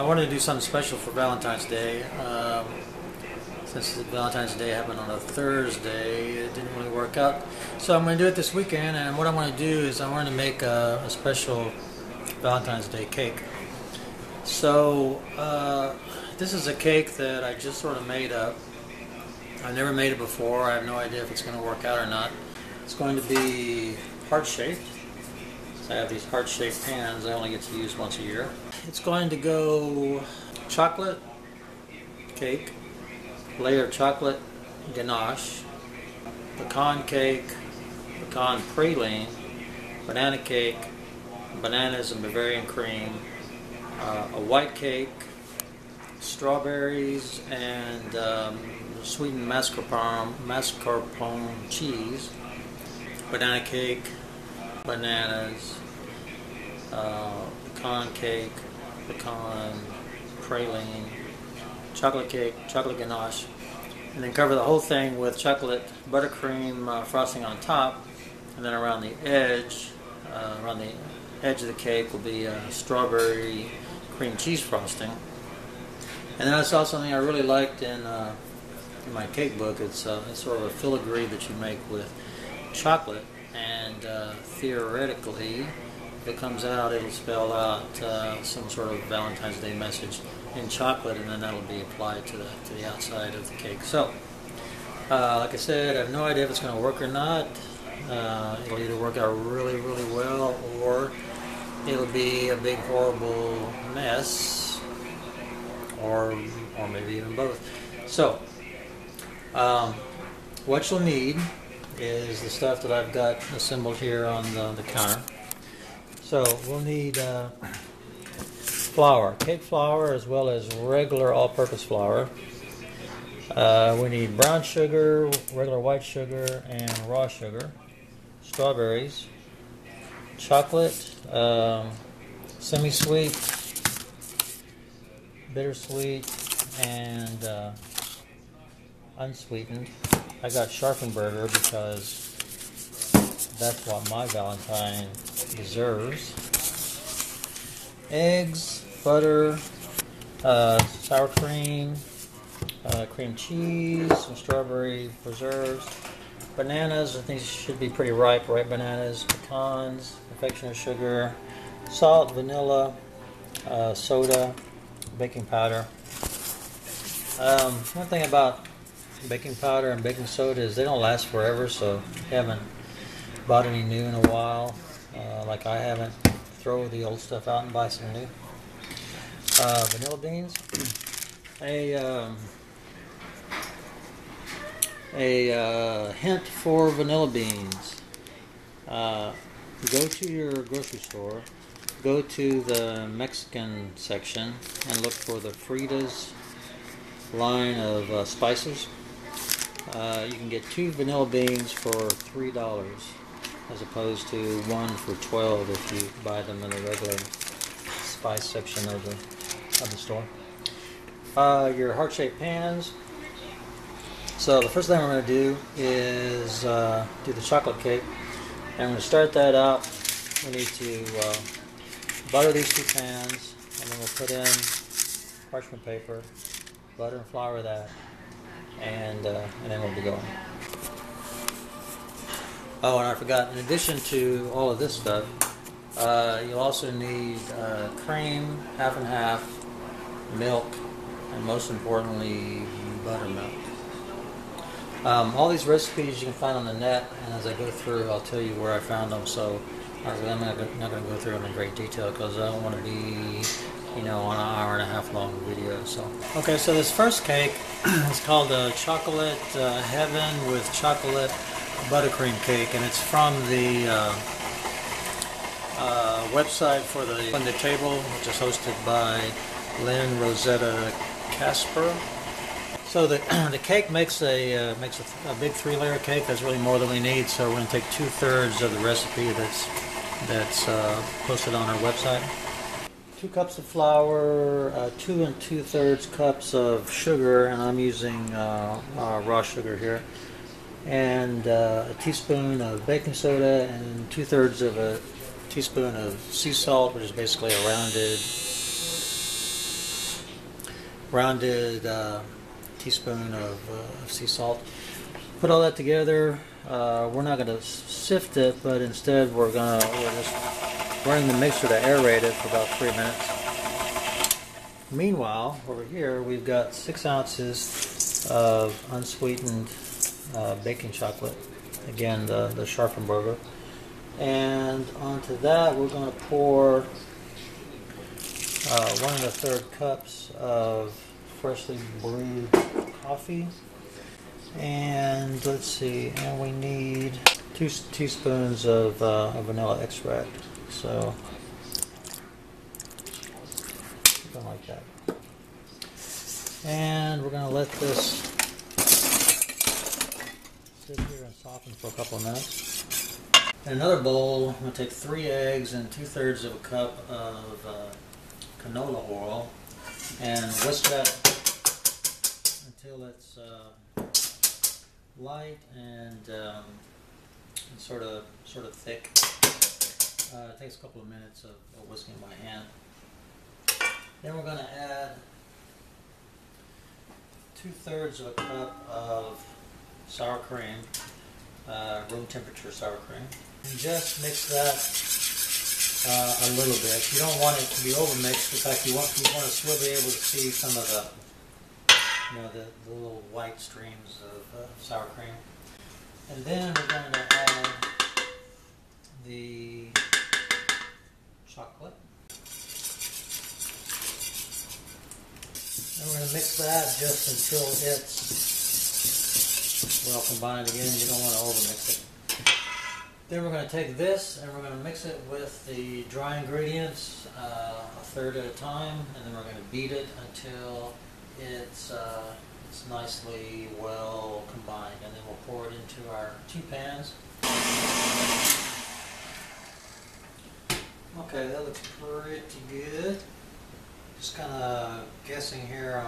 I wanted to do something special for Valentine's Day. Since Valentine's Day happened on a Thursday, it didn't really work out. So I'm going to do it this weekend, and what I want to do is I want to make a special Valentine's Day cake. So this is a cake that I just sort of made up. I've never made it before. I have no idea if it's going to work out or not. It's going to be heart-shaped. So I have these heart-shaped pans I only get to use once a year. It's going to go chocolate cake, layer of chocolate ganache, pecan cake, pecan praline, banana cake, bananas and Bavarian cream, a white cake, strawberries and sweetened mascarpone cheese, banana cake, bananas, pecan cake, pecan praline, chocolate cake, chocolate ganache, and then cover the whole thing with chocolate buttercream frosting on top, and then around the edge of the cake will be strawberry cream cheese frosting. And then I saw something I really liked in my cake book. It's sort of a filigree that you make with chocolate, and theoretically, if it comes out, it'll spell out some sort of Valentine's Day message in chocolate, and then that'll be applied to the outside of the cake. So, like I said, I have no idea if it's going to work or not. It'll either work out really, really well, or it'll be a big, horrible mess, or maybe even both. So, what you'll need is the stuff that I've got assembled here on the counter. So we'll need flour, cake flour, as well as regular all-purpose flour. We need brown sugar, regular white sugar, and raw sugar, strawberries, chocolate, semi-sweet, bittersweet, and unsweetened. I got Scharfenberger because that's what my Valentine deserves. Eggs, butter, sour cream, cream cheese, some strawberry preserves, bananas. I think these should be pretty ripe bananas, pecans, confectioner's sugar, salt, vanilla, soda, baking powder. One thing about baking powder and baking soda is they don't last forever, so if you haven't bought any new in a while, like I haven't, throw the old stuff out and buy some new. Vanilla beans, a hint for vanilla beans. Go to your grocery store, go to the Mexican section and look for the Frida's line of spices. You can get 2 vanilla beans for $3 as opposed to 1 for $12 if you buy them in the regular spice section of the store. Your heart-shaped pans. So the first thing we're going to do is do the chocolate cake. And I'm going to start that out. We need to butter these 2 pans, and then we'll put in parchment paper, butter and flour that, and then we'll be going. Oh, and I forgot, in addition to all of this stuff, you'll also need cream, half and half, milk, and most importantly, buttermilk. All these recipes you can find on the net, and as I go through, I'll tell you where I found them. So I'm not going to go through them in great detail because I don't want to be, on an hour and a half long video. So okay, so this first cake is called Chocolate Heaven with Chocolate Buttercream Cake, and it's from the website for the Splendid Table, which is hosted by Lynn Rosetta Casper. So the cake makes a big 3-layer cake. That's really more than we need. So we're going to take 2/3 of the recipe that's posted on our website. 2 cups of flour, 2 2/3 cups of sugar, and I'm using raw sugar here, and a teaspoon of baking soda, and 2/3 of a teaspoon of sea salt, which is basically a rounded rounded teaspoon of sea salt. Put all that together. We're not going to sift it, but instead we're just running the mixer to aerate it for about 3 minutes. Meanwhile, over here we've got 6 ounces of unsweetened baking chocolate. Again, the Scharfenberger. And onto that we're going to pour 1 1/3 cups of freshly brewed coffee. And let's see, and we need 2 teaspoons of vanilla extract. So, something like that. And we're going to let this sit here and soften for a couple of minutes. In another bowl, I'm going to take 3 eggs and 2/3 of a cup of canola oil and whisk that until it's light and sort of thick. It takes a couple of minutes of whisking by hand. Then we're going to add 2/3 of a cup of sour cream, room temperature sour cream, and just mix that a little bit. You don't want it to be overmixed. In fact, you want to still be able to see some of the little white streams of sour cream. And then we're going to add the chocolate. And we're going to mix that just until it's well combined again. You don't want to overmix it. Then we're going to take this and we're going to mix it with the dry ingredients a third at a time, and then we're going to beat it until it's nicely well combined, and then we'll pour it into our 2 pans. Okay, that looks pretty good. Just kind of guessing here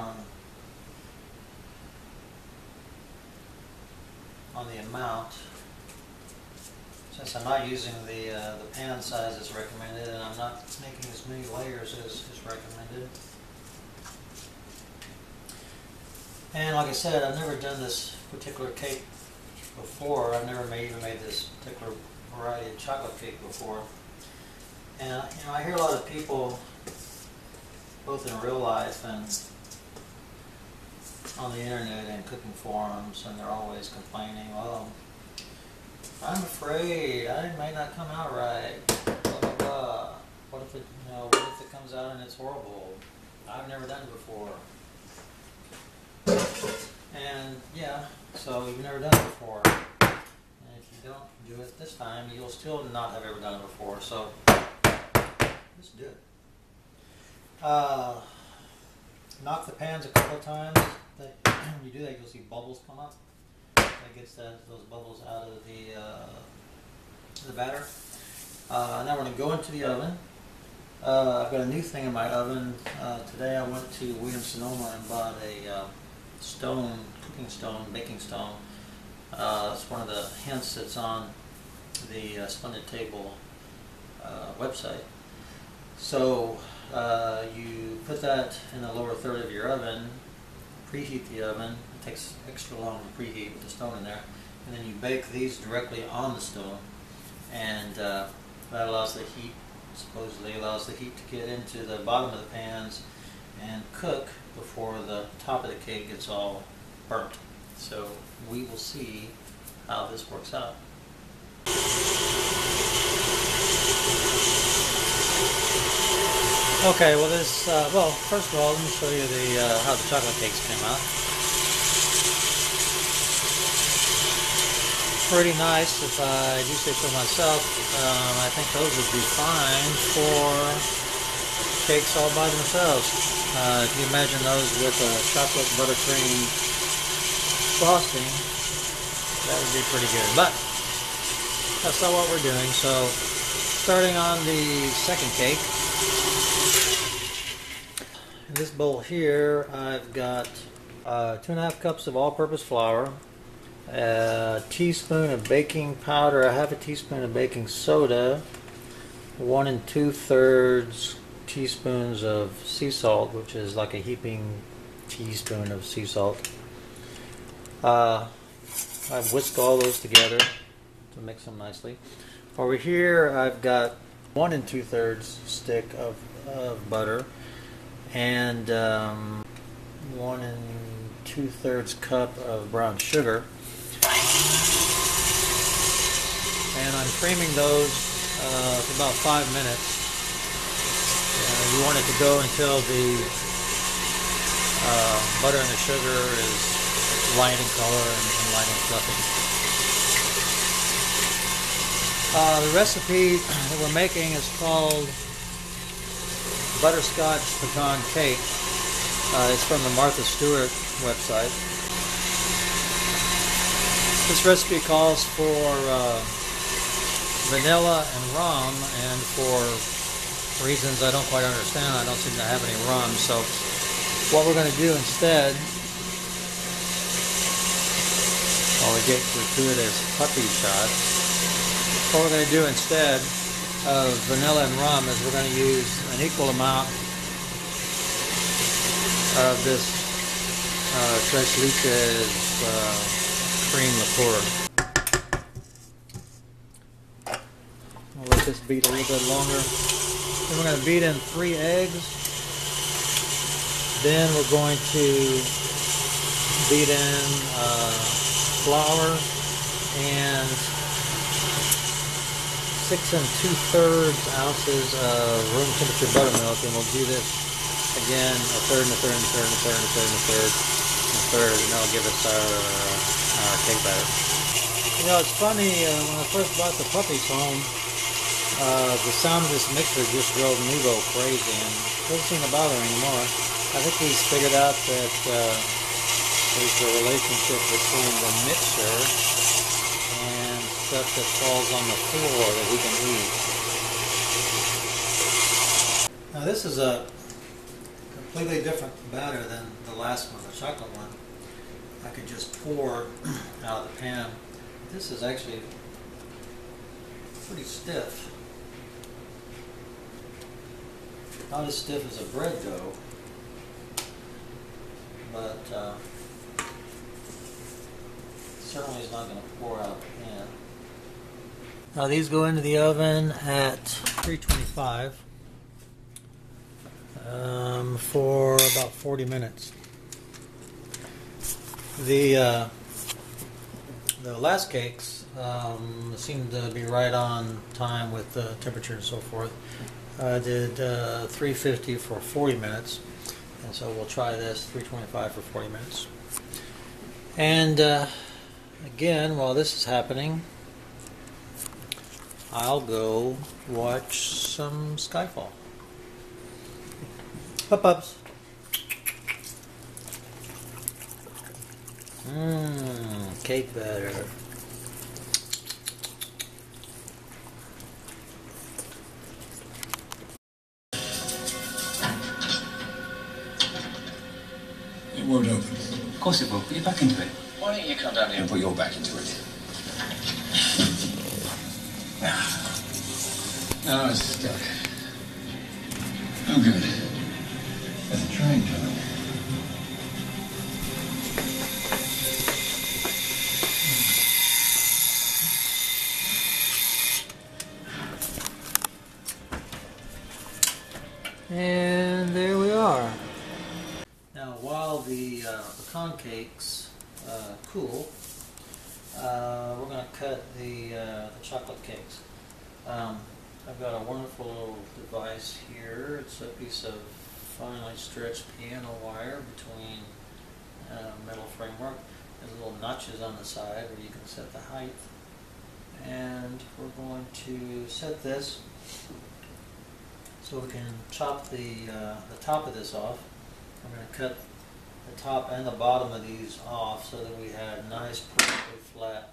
on the amount. Since I'm not using the pan size as recommended, and I'm not making as many layers as recommended. And like I said, I've never done this particular cake before. I've never even made this particular variety of chocolate cake before. And I hear a lot of people, both in real life and on the internet and cooking forums, and they're always complaining, "Well, I'm afraid it might not come out right. Blah blah blah. What if it comes out and it's horrible? I've never done it before." And yeah, so you've never done it before. And if you don't do it this time, you'll still not have ever done it before. So just do it. Knock the pans a couple of times. When you do that, you'll see bubbles come up. That gets those bubbles out of the batter. Now we're going to go into the oven. I've got a new thing in my oven. Today I went to Williams-Sonoma and bought a cooking stone, baking stone. It's one of the hints that's on the Splendid Table website. So you put that in the lower third of your oven, preheat the oven. It takes extra long to preheat with the stone in there, and then you bake these directly on the stone, and that allows the heat, supposedly allows the heat to get into the bottom of the pans and cook before the top of the cake gets all burnt. So we will see how this works out. Okay, well first of all, let me show you how the chocolate cakes came out. Pretty nice, if I do say so myself. I think those would be fine for cakes all by themselves. If you imagine those with a chocolate buttercream frosting, that would be pretty good. But that's not what we're doing. So starting on the second cake, in this bowl here I've got 2.5 cups of all-purpose flour, a teaspoon of baking powder, a half a teaspoon of baking soda, 1 2/3 teaspoons of sea salt, which is like a heaping teaspoon of sea salt. I whisk all those together to mix them nicely. Over here I've got 1 2/3 stick of butter and 1 2/3 cup of brown sugar. And I'm creaming those for about 5 minutes. You want it to go until the butter and the sugar is light in color and light and fluffy. The recipe that we're making is called butterscotch pecan cake. It's from the Martha Stewart website. This recipe calls for vanilla and rum, and for reasons I don't quite understand, I don't seem to have any rum. So what we're going to do instead, while we get gratuitous puppy shots, what we're going to do instead of vanilla and rum is we're going to use an equal amount of this Tres Leches cream liqueur. We'll let this beat a little bit longer. Then we're going to beat in 3 eggs. Then we're going to beat in flour and 6 2/3 ounces of room temperature buttermilk, and we'll do this again a third and a third and a third and a third and a third and a third and a third, and that'll give us our cake batter. You know, it's funny, when I first brought the puppies home, the sound of this mixer just drove Nubo crazy, and it doesn't seem to bother anymore. I think he's figured out that there's a relationship between the mixer and stuff that falls on the floor that he can eat. Now this is a completely different batter than the last one, the chocolate one. I could just pour out of the pan. This is actually pretty stiff. Not as stiff as a bread dough, but certainly is not going to pour out of the pan. Now these go into the oven at 325 for about 40 minutes. The last cakes seem to be right on time with the temperature and so forth. I did 350 for 40 minutes, and so we'll try this 325 for 40 minutes. And again, while this is happening, I'll go watch some Skyfall. Pups. Cake batter. It won't open. Of course it will. Put your back into it. Why don't you come down here and put your back into it? No, it's stuck. Oh, good. There's a train coming. And there we are. Now, while the pecan cakes cool, we're going to cut the chocolate cakes. I've got a wonderful little device here. It's a piece of finely stretched piano wire between metal framework. There's little notches on the side where you can set the height. And we're going to set this so we can chop the top of this off. I'm going to cut the top and the bottom of these off so that we have nice, perfectly flat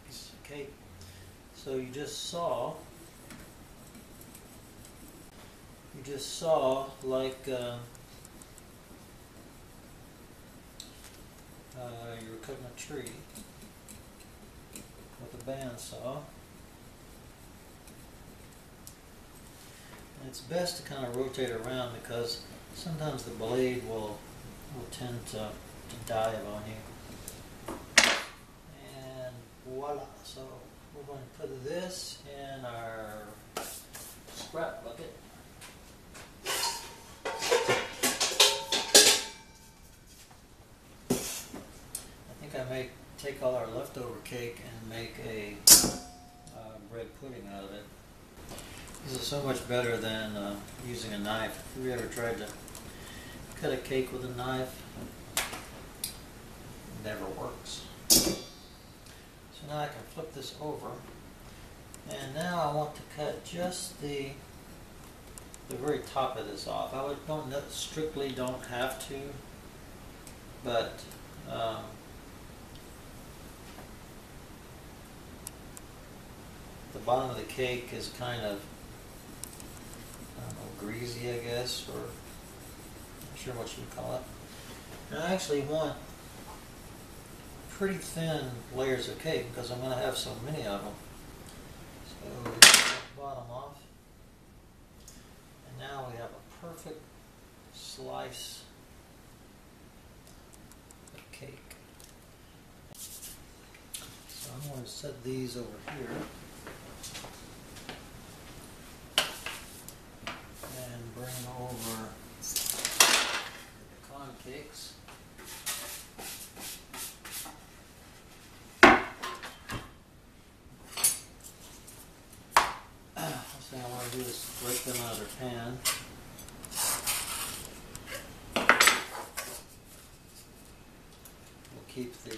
pieces of cake. So you just saw like you were cutting a tree with a bandsaw. And it's best to kind of rotate around because sometimes the blade will tend to dive on you. And voila! So we're going to put this in our scrap bucket. I think I may take all our leftover cake and make a bread pudding out of it. This is so much better than using a knife. If you ever tried to cut a cake with a knife, it never works. So now I can flip this over, and now I want to cut just the very top of this off. I strictly don't have to, but the bottom of the cake is kind of, I don't know, greasy, I guess, or not sure what you would call it. And I actually want pretty thin layers of cake because I'm going to have so many of them. So we get the bottom off, and now we have a perfect slice of cake. So I'm going to set these over here. And bring over the pecan cakes. First thing I want to do is break them out of their pan. We'll keep the,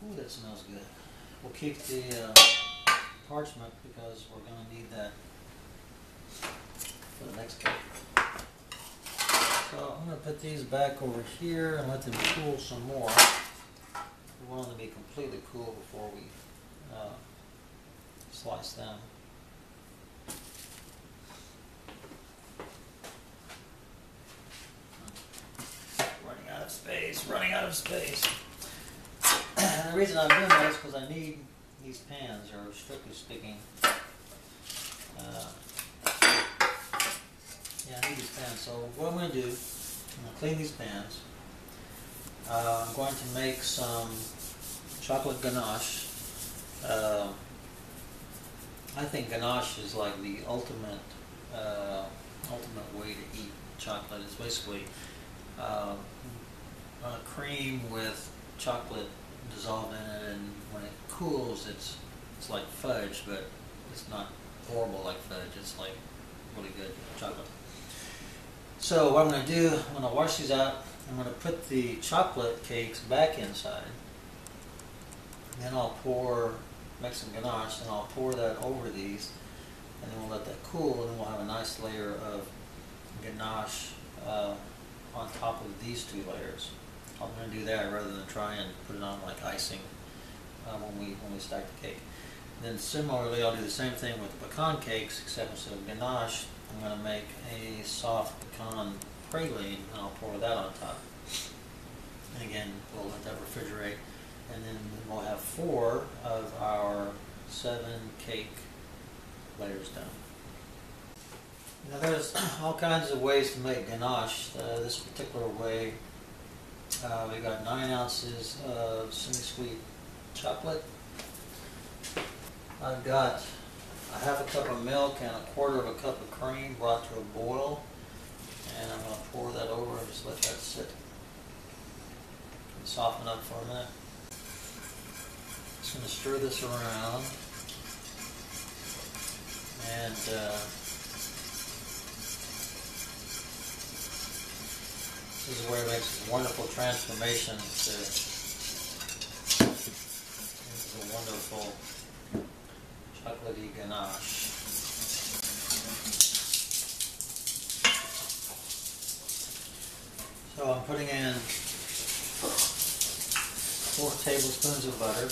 ooh, that smells good. We'll keep the parchment because we're going to need that for the next cake. So I'm going to put these back over here and let them cool some more. We want them to be completely cool before we slice them. Running out of space. And the reason I'm doing that is because I need these pans, or strictly speaking, yeah, I need these pans. So what I'm going to do, I'm going to clean these pans. I'm going to make some chocolate ganache. I think ganache is like the ultimate way to eat chocolate. It's basically cream with chocolate dissolved in it, and when it cools, it's like fudge, but it's not horrible like fudge. It's like really good chocolate. So what I'm going to do, I'm going to wash these out. I'm going to put the chocolate cakes back inside. Then I'll make some ganache, and I'll pour that over these, and then we'll let that cool, and then we'll have a nice layer of ganache on top of these two layers. I'm going to do that rather than try and put it on like icing when we stack the cake. Then similarly, I'll do the same thing with the pecan cakes, except instead of ganache, I'm going to make a soft pecan praline, and I'll pour that on top. And again, we'll let that refrigerate, and then we'll have 4 of our 7 cake layers done. Now there's all kinds of ways to make ganache. This particular way, we got 9 ounces of semi-sweet chocolate. I've got a half a cup of milk and a quarter of a cup of cream brought to a boil, and I'm going to pour that over and just let that sit and soften up for a minute. Just going to stir this around, and this is where it makes a wonderful transformation into a wonderful chocolatey ganache. So I'm putting in 4 tablespoons of butter.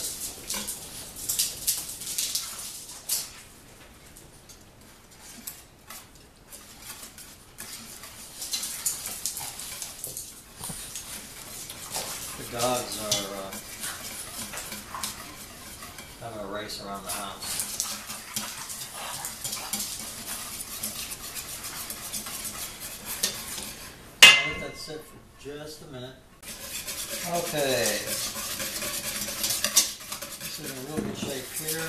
The dogs are having a race around the house. sit for just a minute. Okay. This is in real good shape here.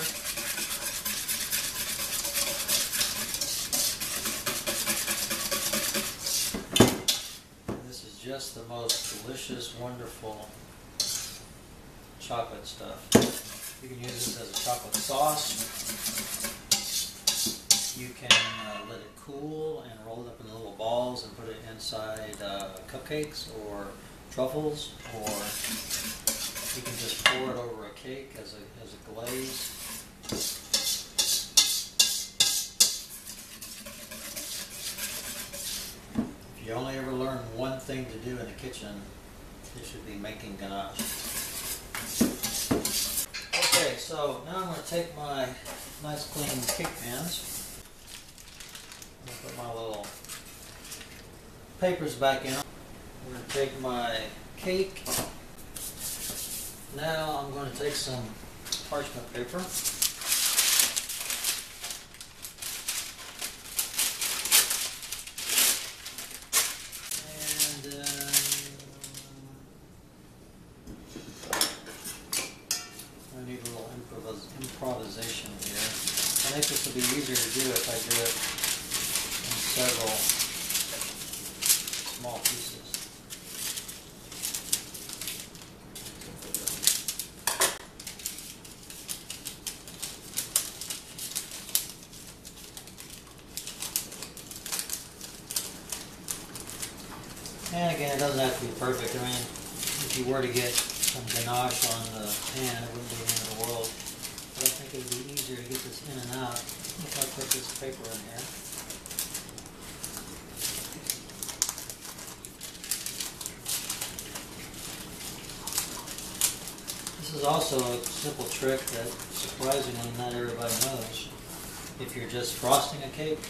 This is just the most delicious, wonderful chocolate stuff. You can use this as a chocolate sauce. You can let it cool and roll it up into little balls and put it inside cupcakes or truffles, or you can just pour it over a cake as a glaze. If you only ever learn one thing to do in the kitchen, it should be making ganache. Okay, so now I'm going to take my nice clean cake pans. I'm going to put my little papers back in. I'm going to take my cake. Now I'm going to take some parchment paper. Improvisation here. I think this will be easier to do if I do it in several small pieces. And again, it doesn't have to be perfect. I mean, if you were to get some ganache on the pan, it wouldn't be the end of the world. But I think it would be easier to get this in and out if I put this paper in here. This is also a simple trick that surprisingly not everybody knows. If you're just frosting a cake,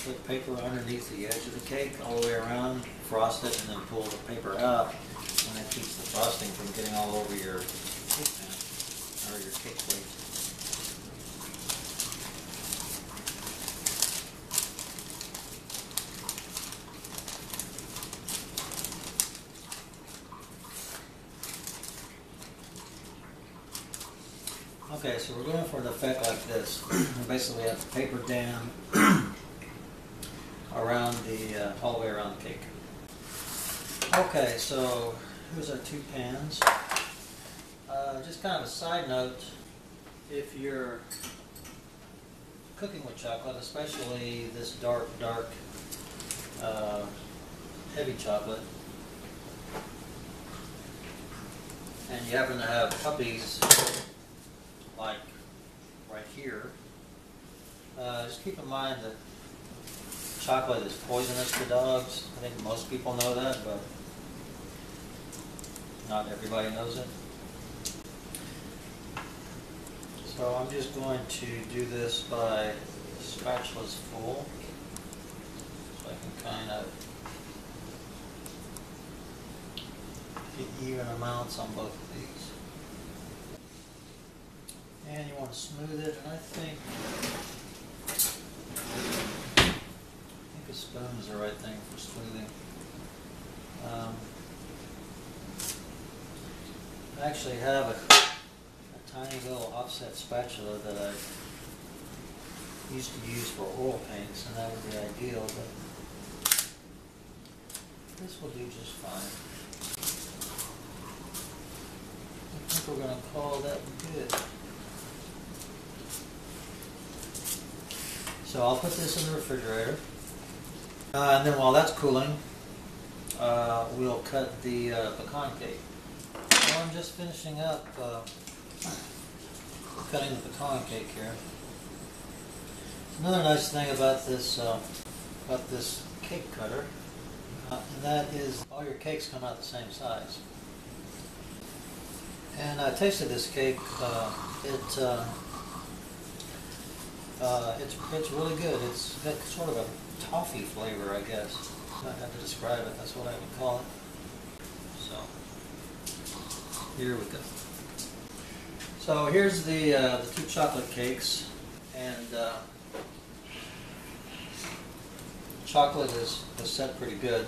put paper underneath the edge of the cake all the way around, frost it, and then pull the paper out, and that keeps the frosting from getting all over your cake pan or your cake plate. Okay, so we're going for an effect like this. We basically have the paper dam around the all the way around the cake. Okay, so here's our two pans. Just kind of a side note, if you're cooking with chocolate, especially this dark, heavy chocolate, and you happen to have puppies like right here, just keep in mind that chocolate is poisonous to dogs. I think most people know that, but not everybody knows it. So I'm just going to do this by spatula's full, so I can kind of get even amounts on both of these. And you want to smooth it, and I think a spoon is the right thing for smoothing. I actually have a tiny little offset spatula that I used to use for oil paints, and that would be ideal, but this will do just fine. I think we're going to call that good. So I'll put this in the refrigerator, and then while that's cooling, we'll cut the pecan cake. So I'm just finishing up cutting the pecan cake here. Another nice thing about this cake cutter, and that is all your cakes come out the same size. And I tasted this cake. It's really good. It's got sort of a toffee flavor, I guess. I have to describe it. That's what I would call it. So here we go. So here's the two chocolate cakes, and chocolate is set pretty good.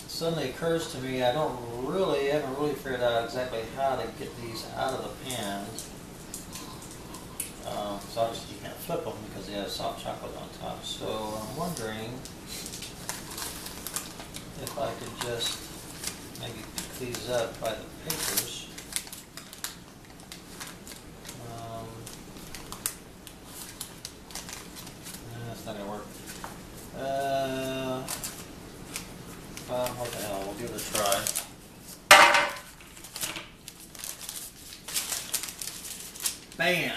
Suddenly occurs to me I haven't really figured out exactly how to get these out of the pan. So obviously you can't flip them because they have soft chocolate on top. So I'm wondering if I could just maybe pick these up by the papers. That's not going to work. What the hell, we'll give it a try. Bam!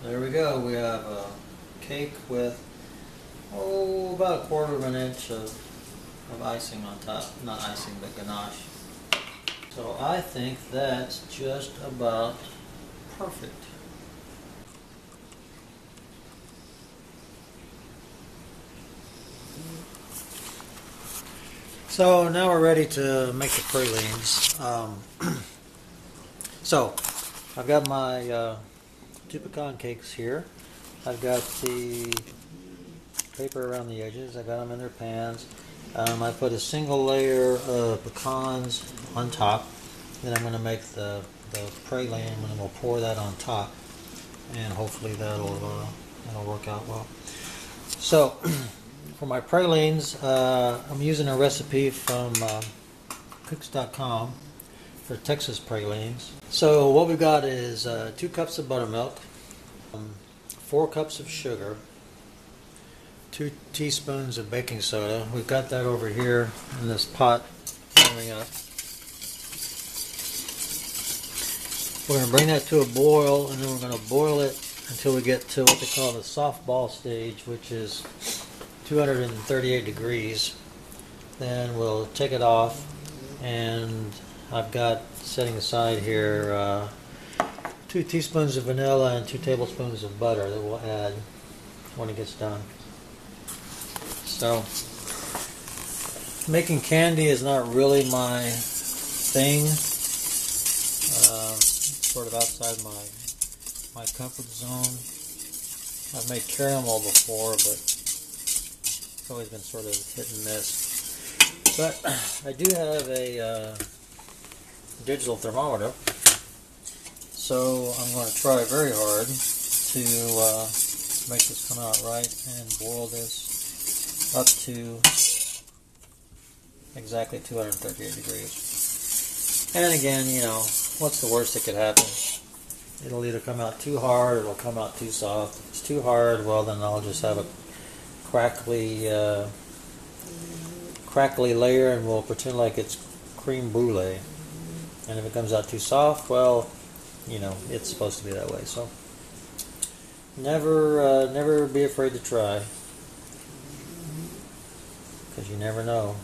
There we go. We have a cake with, about 1/4 of an inch of icing on top. Not icing, but ganache. So I think that's just about perfect. So now we're ready to make the pralines. So I've got my 2 pecan cakes here. I've got the paper around the edges. I got them in their pans. I put a single layer of pecans on top. Then I'm going to make the praline, and we'll pour that on top, and hopefully that'll work out well. So for my pralines, I'm using a recipe from cooks.com for Texas pralines. So what we've got is 2 cups of buttermilk, 4 cups of sugar, 2 teaspoons of baking soda. We've got that over here in this pot warming up. We're going to bring that to a boil, and then we're going to boil it until we get to what they call the softball stage, which is 238 degrees. Then we'll take it off, and I've got setting aside here 2 teaspoons of vanilla and 2 tablespoons of butter that we'll add when it gets done. So making candy is not really my thing. Sort of outside my comfort zone. I've made caramel before, but it's always been sort of hit and miss. But I do have a digital thermometer, so I'm going to try very hard to make this come out right and boil this up to exactly 238 degrees. And again, you know, what's the worst that could happen? It'll either come out too hard or it'll come out too soft. If it's too hard, well then I'll just have a crackly layer, and we'll pretend like it's creme brulee. And if it comes out too soft, well, you know, it's supposed to be that way. So never be afraid to try, because you never know.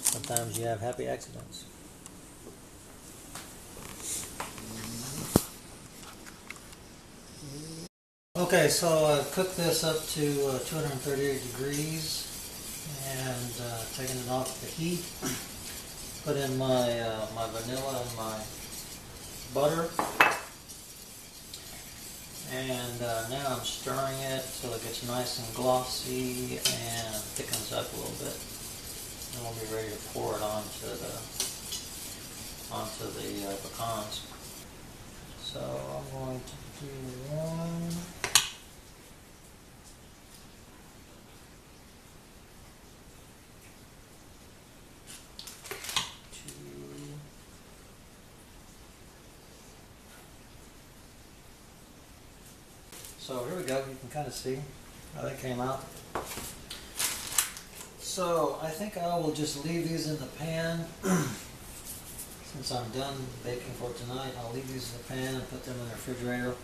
Sometimes you have happy accidents. Okay, so I've cooked this up to 238 degrees and taken it off the heat. Put in my my vanilla and my butter, and now I'm stirring it till it gets nice and glossy and thickens up a little bit. And we'll be ready to pour it onto the pecans. So I'm going to do 1. So here we go, you can kind of see how that came out. So I think I will just leave these in the pan. Since I'm done baking for tonight, I'll leave these in the pan and put them in the refrigerator.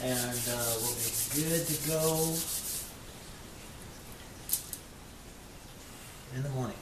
And we'll be good to go in the morning.